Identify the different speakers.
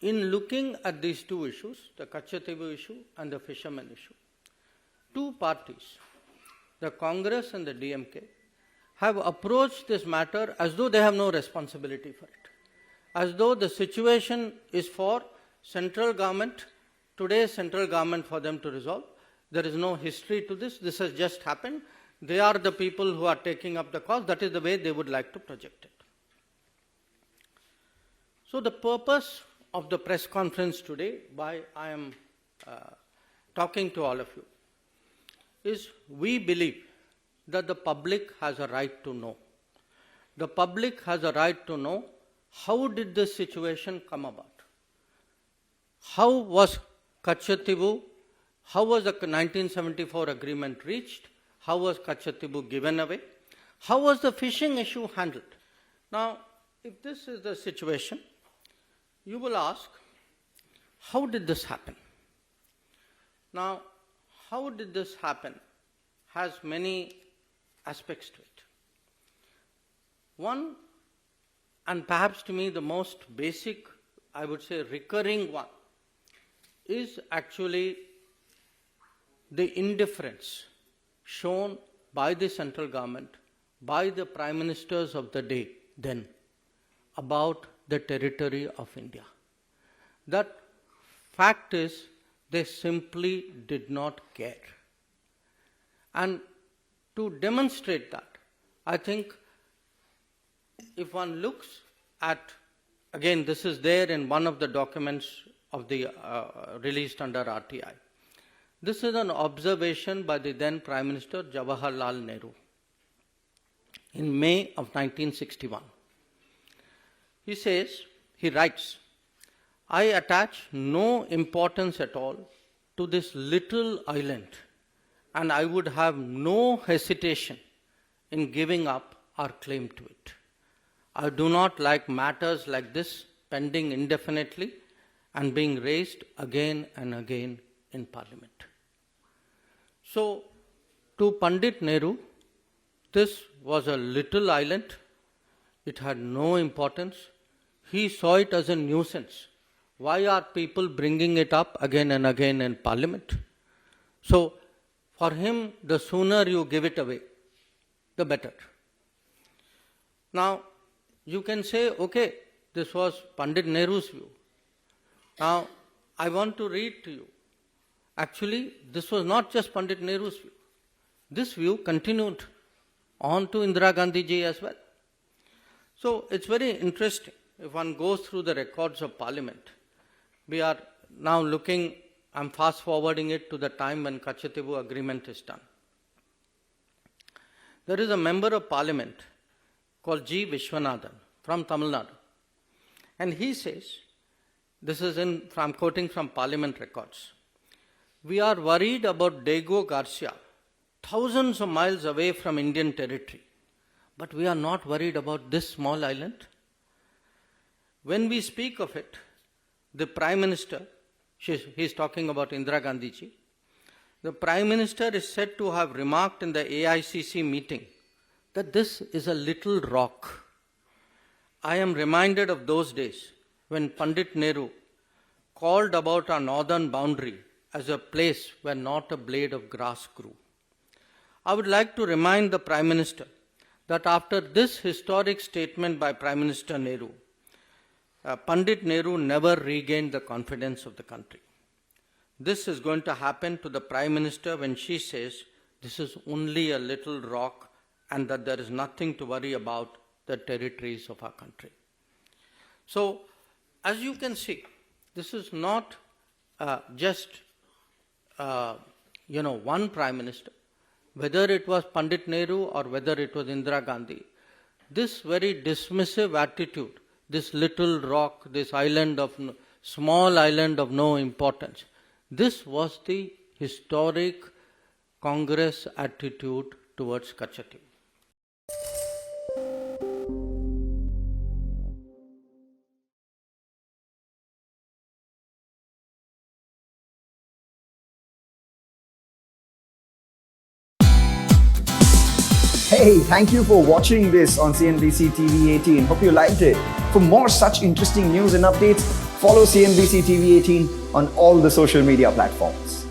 Speaker 1: in looking at these two issues, the Katchatheevu issue and the fishermen issue, two parties, the Congress and the DMK, have approached this matter as though they have no responsibility for it, as though the situation is for central government, today's central government, for them to resolve. There is no history to this. This has just happened. They are the people who are taking up the cause. That is the way they would like to project it. So the purpose of the press conference today, why I am talking to all of you, is we believe that the public has a right to know. The public has a right to know how did this situation come about. How was Katchatheevu, how was the 1974 agreement reached? How was Katchatheevu given away? How was the fishing issue handled? Now, if this is the situation, you will ask, how did this happen? Now, how did this happen has many aspects to it. One, and perhaps to me the most basic, I would say recurring one, is actually the indifference shown by the central government, by the prime ministers of the day then, about the territory of India. That fact is, they simply did not care. And to demonstrate that, I think if one looks at, again, this is there in one of the documents of the released under RTI. This is an observation by the then Prime Minister Jawaharlal Nehru in May of 1961. He says, he writes, I attach no importance at all to this little island, and I would have no hesitation in giving up our claim to it. I do not like matters like this pending indefinitely and being raised again and again in Parliament. So, to Pandit Nehru, this was a little island. It had no importance. He saw it as a nuisance. Why are people bringing it up again and again in Parliament? So, for him, the sooner you give it away, the better. Now, you can say, okay, this was Pandit Nehru's view. Now, I want to read to you. Actually, this was not just Pandit Nehru's view. This view continued on to Indira Gandhi ji as well. So, it's very interesting. If one goes through the records of Parliament, we are now looking, I'm fast forwarding it to the time when Katchatheevu agreement is done. There is a member of Parliament called G. Vishwanathan from Tamil Nadu. And he says, this is I'm quoting from Parliament records, we are worried about Diego Garcia, thousands of miles away from Indian territory, but we are not worried about this small island. When we speak of it, the Prime Minister, he's talking about Indira Gandhi ji, the Prime Minister is said to have remarked in the AICC meeting that this is a little rock. I am reminded of those days when Pandit Nehru called about our northern boundary as a place where not a blade of grass grew. I would like to remind the Prime Minister that after this historic statement by Prime Minister Nehru, Pandit Nehru never regained the confidence of the country. This is going to happen to the Prime Minister when she says this is only a little rock and that there is nothing to worry about the territories of our country. So, as you can see, this is not just one Prime Minister, whether it was Pandit Nehru or whether it was Indira Gandhi. This very dismissive attitude, this little rock, this island of small island of no importance, this was the historic Congress attitude towards Katchatheevu.
Speaker 2: Hey, thank you for watching this on CNBC-TV18. Hope you liked it. For more such interesting news and updates, Follow CNBC TV 18 on all the social media platforms.